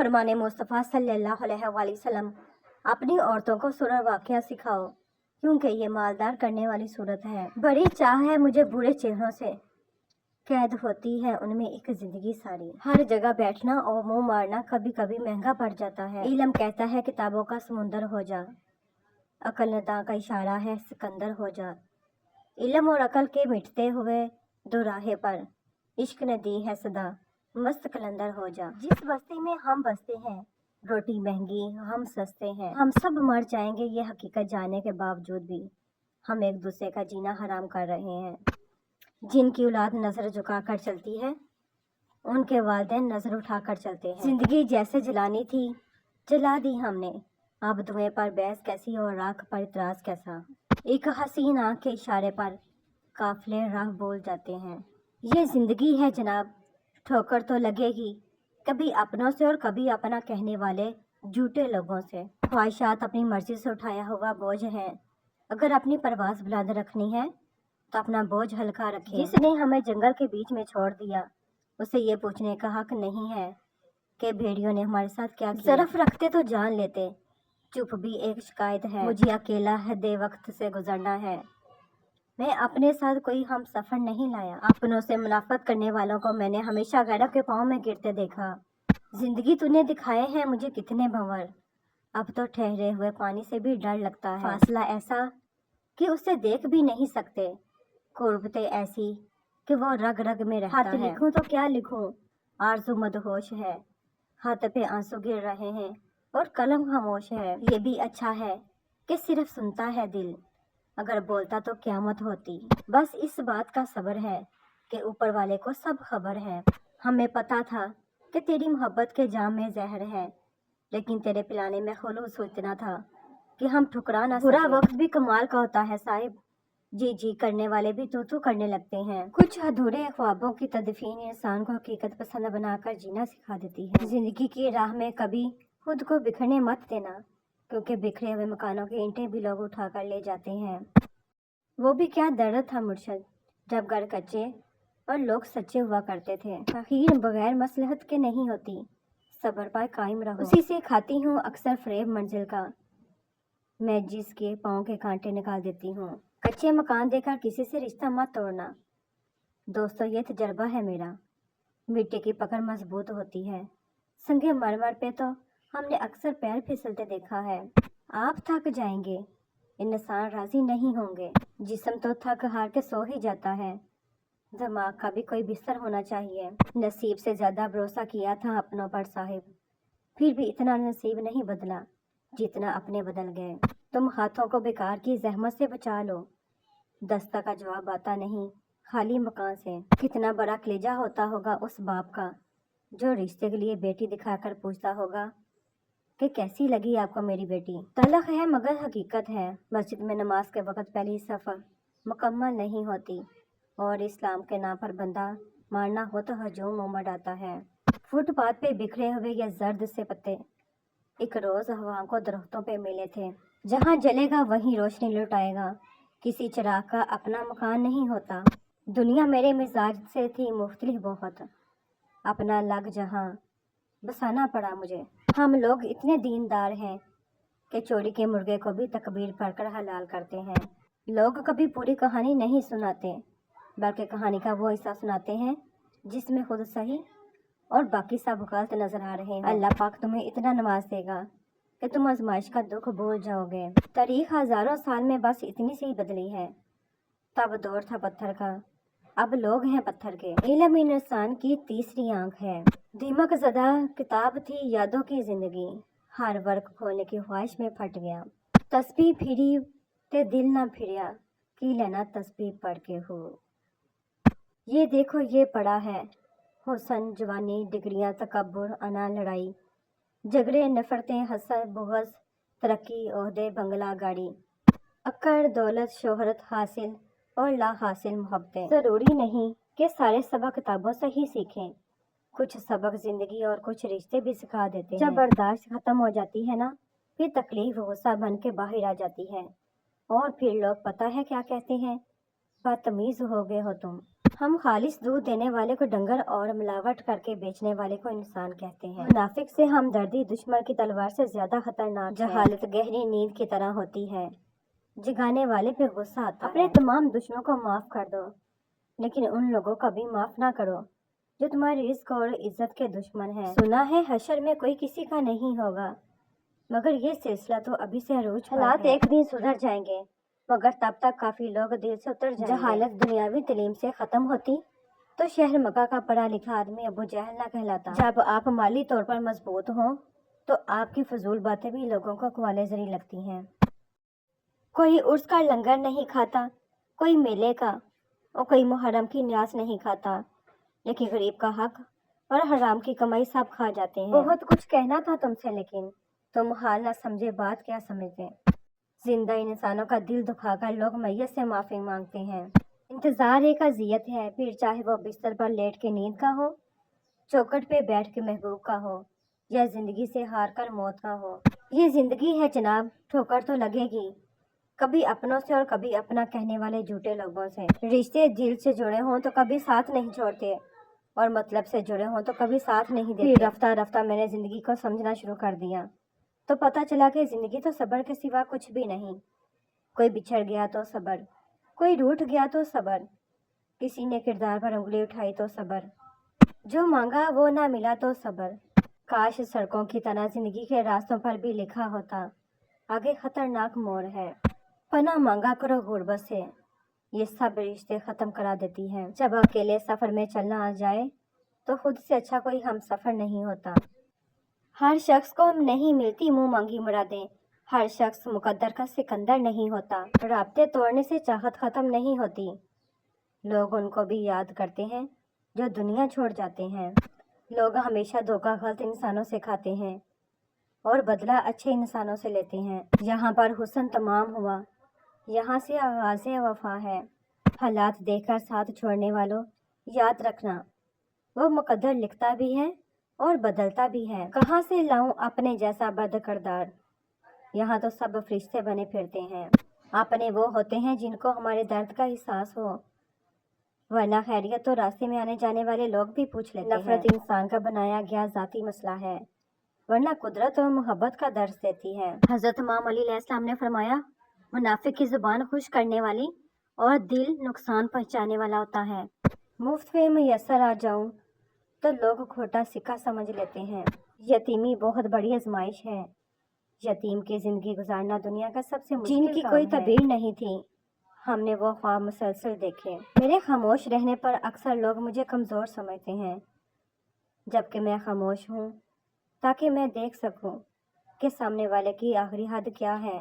फरमाने मुस्तफ़ा सल्लल्लाहु अलैहि वसल्लम, अपनी औरतों को सूरह वाक़िया सिखाओ, क्योंकि ये मालदार करने वाली सूरत है। बड़ी चाह है मुझे बुरे चेहरों से, कैद होती है उनमें एक जिंदगी सारी। हर जगह बैठना और मुंह मारना कभी कभी महंगा पड़ जाता है। इल्म कहता है किताबों का समुंदर हो जा, अकल नता का इशारा है सिकंदर हो जा। इल्म और अकल के मिटते हुए दो राहे पर इश्क ने दी है सदा, मस्त कलंदर हो जा। जिस बस्ती में हम बसते हैं, रोटी महंगी हम सस्ते हैं। हम सब मर जाएंगे ये हकीकत जानने के बावजूद भी हम एक दूसरे का जीना हराम कर रहे हैं। जिनकी औलाद नजर झुकाकर चलती है, उनके वालिदैन नजर उठाकर चलते हैं। जिंदगी जैसे जलानी थी जला दी हमने, अब धुएं पर बहस कैसी और राख पर इतराज कैसा। एक हसीन आँख के इशारे पर काफिले राह बोल जाते हैं। ये जिंदगी है जनाब, ठोकर तो लगेगी, कभी अपनों से और कभी अपना कहने वाले झूठे लोगों से। ख्वाहिशात अपनी मर्जी से उठाया हुआ बोझ है, अगर अपनी परवाज़ बुलंद रखनी है तो अपना बोझ हल्का रखें। जिसने हमें जंगल के बीच में छोड़ दिया, उसे ये पूछने का हक नहीं है कि भेड़ियों ने हमारे साथ क्या किया। सरफ रखते तो जान लेते, चुप भी एक शिकायत है। मुझे अकेला है दे वक्त से गुजरना है, मैं अपने साथ कोई हम सफर नहीं लाया। अपनों से मुनाफत करने वालों को मैंने हमेशा गैरों के पाँव में गिरते देखा। जिंदगी तूने दिखाए हैं मुझे कितने भंवर, अब तो ठहरे हुए पानी से भी डर लगता है। फासला ऐसा कि उसे देख भी नहीं सकते, कुर्बतें ऐसी कि वो रग रग में रहता है। हाथ लिखूं तो क्या लिखूं, आरज़ू मदहोश है, हाथ पे आंसू गिर रहे हैं और कलम खामोश है। ये भी अच्छा है कि सिर्फ सुनता है दिल, अगर बोलता तो क़यामत होती। बस इस बात का सब्र है कि ऊपर वाले को सब खबर है। हमें पता था कि तेरी मोहब्बत के जाम में जहर है, लेकिन तेरे पिलाने में खुलूस इतना था कि हम ठुकरा ना सके। बुरा वक्त भी कमाल का होता है साहिब, जी जी करने वाले भी तू करने लगते हैं। कुछ अधूरे ख्वाबों की तदफीन इंसान को हकीकत पसंद बनाकर जीना सिखा देती है। जिंदगी की राह में कभी खुद को बिखरने मत देना, क्योंकि बिखरे हुए मकानों की ईंटें भी लोग उठाकर ले जाते हैं। वो भी क्या दर्द था मुर्शद, जब घर कच्चे और लोग सच्चे हुआ करते थे। आखिर बगैर मसलहत के नहीं होती, सब्र पर कायम रहो। उसी से खाती हूँ अक्सर फरेब मंजिल का, मैं जिसके पाँव के कांटे निकाल देती हूँ। कच्चे मकान देकर किसी से रिश्ता मत तोड़ना दोस्तों, ये तजर्बा है मेरा। मिट्टी की पकड़ मजबूत होती है, संगे मरमर पे तो हमने अक्सर पैर फिसलते देखा है। आप थक जाएंगे, इंसान राजी नहीं होंगे। जिस्म तो थक हार के सो ही जाता है, दिमाग का भी कोई बिस्तर होना चाहिए। नसीब से ज़्यादा भरोसा किया था अपनों पर साहिब, फिर भी इतना नसीब नहीं बदला जितना अपने बदल गए। तुम हाथों को बेकार की जहमत से बचा लो, दस्ता का जवाब आता नहीं खाली मकान से। कितना बड़ा कलेजा होता होगा उस बाप का जो रिश्ते के लिए बेटी दिखाकर पूछता होगा कि कैसी लगी आपको मेरी बेटी। तलख है मगर हकीकत है, मस्जिद में नमाज के वक्त पहली सफ़र मुकम्मल नहीं होती और इस्लाम के नाम पर बंदा मारना हो तो हजूम उमड़ आता है। फुटपाथ पे बिखरे हुए ये जर्द से पत्ते एक रोज़ हवा को दरख्तों पे मिले थे। जहाँ जलेगा वहीं रोशनी लुटाएगा, किसी चिराग का अपना मकान नहीं होता। दुनिया मेरे मिजाज से थी मुख्तलिफ बहुत, अपना लग जहाँ बसाना पड़ा मुझे। हम लोग इतने दीनदार हैं कि चोरी के मुर्गे को भी तकबीर पढ़कर हलाल करते हैं। लोग कभी पूरी कहानी नहीं सुनाते, बल्कि कहानी का वो हिस्सा सुनाते हैं जिसमें खुद सही और बाकी सब गलत नजर आ रहे हैं। अल्लाह पाक तुम्हें इतना नवाज देगा कि तुम आजमाइश का दुख भूल जाओगे। तारीख हजारों साल में बस इतनी सी बदली है, तब दौर था पत्थर का, अब लोग हैं पत्थर के। इल्म इंसान की तीसरी आंख है, दिमक ज़दा किताब थी यादों की जिंदगी, हर वर्क खोलने की ख्वाहिश में फट गया। तस्बीह फिरी ते दिल ना फिरिया, की लेना तस्बीह पढ़ के हो। ये देखो ये पड़ा है, हुस्न जवानी डिग्रियां तकब्बुर अना लड़ाई, झगड़े नफरतें हसद बुग़्ज़ तरक्की ओहदे बंगला गाड़ी, अक्कर दौलत शोहरत हासिल और ला हासिल मोहब्बतें। ज़रूरी नहीं कि सारे सबक किताबों से ही सीखें, कुछ सबक ज़िंदगी और कुछ रिश्ते भी सिखा देते हैं। जब बर्दाश्त ख़त्म हो जाती है ना, फिर तकलीफ गुस्सा बन के बाहर आ जाती है और फिर लोग पता है क्या कहते हैं, बदतमीज़ हो गए हो तुम। ہم خالص دودھ دینے والے کو ڈنگر اور ملاوٹ کر کے بیچنے والے کو انسان کہتے ہیں۔ منافق سے ہمدردی دشمن کی تلوار سے زیادہ خطرناک ہے۔ جہالت گہری نیند کی طرح ہوتی ہے، جگانے والے پہ غصہ آتا ہے۔ اپنے تمام دشمنوں کو معاف کر دو، لیکن ان لوگوں کو بھی معاف نہ کرو جو تمہاری رزق اور عزت کے دشمن ہیں۔ سنا ہے حشر میں کوئی کسی کا نہیں ہوگا، مگر یہ سلسلہ تو ابھی سے عروج پر ہے۔ حالات ایک دن سدھر جائیں گے، مگر تب تک کافی لوگ دل سے اتر جائیں گے۔ جہالت دنیاوی تعلیم سے ختم ہوتی تو شہر مکہ کا پڑھا لکھا آدمی ابو جہل نہ کہلاتا۔ جب آپ مالی طور پر مضبوط ہوں تو آپ کی فضول باتیں بھی لوگوں کو قوالے زری لگتی ہیں۔ کوئی عرس کا لنگر نہیں کھاتا، کوئی میلے کا اور کوئی محرم کی نیاز نہیں کھاتا، لیکن غریب کا حق اور حرام کی کمائی سب کھا جاتے ہیں۔ بہت کچھ کہنا تھا تم سے، لیکن تم حال نہ سمجھے بات کیا سمجھتے۔ زندہ انسانوں کا دل دکھا کر لوگ میت سے معافی مانگتے ہیں۔ انتظار ایک اذیت ہے، پھر چاہے وہ بستر پر لیٹ کے نیند کا ہو، چوکھٹ پہ بیٹھ کے محبوب کا ہو، یا زندگی سے ہار کر موت کا ہو۔ یہ زندگی ہے جناب، ٹھوکر تو لگے گی، کبھی اپنوں سے اور کبھی اپنا کہنے والے جھوٹے لوگوں سے۔ رشتے دل سے جڑے ہوں تو کبھی ساتھ نہیں چھوڑتے، اور مطلب سے جڑے ہوں تو کبھی ساتھ نہیں دیتے۔ پھر رفتہ رفتہ میں نے زندگی کو سمجھنا شروع کر دیا تو پتہ چلا کہ زندگی تو صبر کے سوا کچھ بھی نہیں۔ کوئی بچھڑ گیا تو صبر، کوئی روٹھ گیا تو صبر، کسی نے کردار پر انگلی اٹھائی تو صبر، جو مانگا وہ نہ ملا تو صبر۔ کاش سڑکوں کی طرح زندگی کے راستوں پر بھی لکھا ہوتا، آگے خطرناک موڑ ہے، پناہ مانگا کرو غربت سے، یہ سب رشتے ختم کرا دیتی ہے۔ جب اکیلے سفر میں چلنا آ جائے تو خود سے اچھا کوئی ہم سفر نہیں ہوتا۔ ہر شخص کو نہیں ملتی منہ مانگی مرادیں، ہر شخص مقدر کا سکندر نہیں ہوتا۔ رابطے توڑنے سے چاہت ختم نہیں ہوتی، لوگ ان کو بھی یاد کرتے ہیں جو دنیا چھوڑ جاتے ہیں۔ لوگ ہمیشہ دھوکہ غلط انسانوں سے کھاتے ہیں اور بدلہ اچھے انسانوں سے لیتے ہیں۔ یہاں پر حسن تمام ہوا، یہاں سے آغاز وفا ہے۔ حالات دیکھ کر ساتھ چھوڑنے والوں، یاد رکھنا وہ مقدر لکھتا بھی ہے اور بدلتا بھی ہے۔ کہاں سے لاؤں اپنے جیسا بد کردار، یہاں تو سب فرشتے بنے پھرتے ہیں۔ اپنے وہ ہوتے ہیں جن کو ہمارے درد کا احساس ہو، ورنہ خیریت تو راستے میں آنے جانے والے لوگ بھی پوچھ لیتے ہیں۔ نفرت انسان کا بنایا گیا ذاتی مسئلہ ہے، ورنہ قدرت اور محبت کا درس دیتی ہے۔ حضرت امام علی علیہ السلام نے فرمایا، منافق کی زبان خوش کرنے والی اور دل نقصان پہنچانے والا ہوتا ہے۔ مفت میں میسر آ جاؤں تو لوگ کھوٹا سکہ سمجھ لیتے ہیں۔ یتیمی بہت بڑی آزمائش ہے، یتیم کی زندگی گزارنا دنیا کا سب سے مشکل کام ہے۔ جن کی کوئی تعبیر نہیں تھی، ہم نے وہ خواب مسلسل دیکھے۔ میرے خاموش رہنے پر اکثر لوگ مجھے کمزور سمجھتے ہیں، جبکہ میں خاموش ہوں تاکہ میں دیکھ سکوں کہ سامنے والے کی آخری حد کیا ہے۔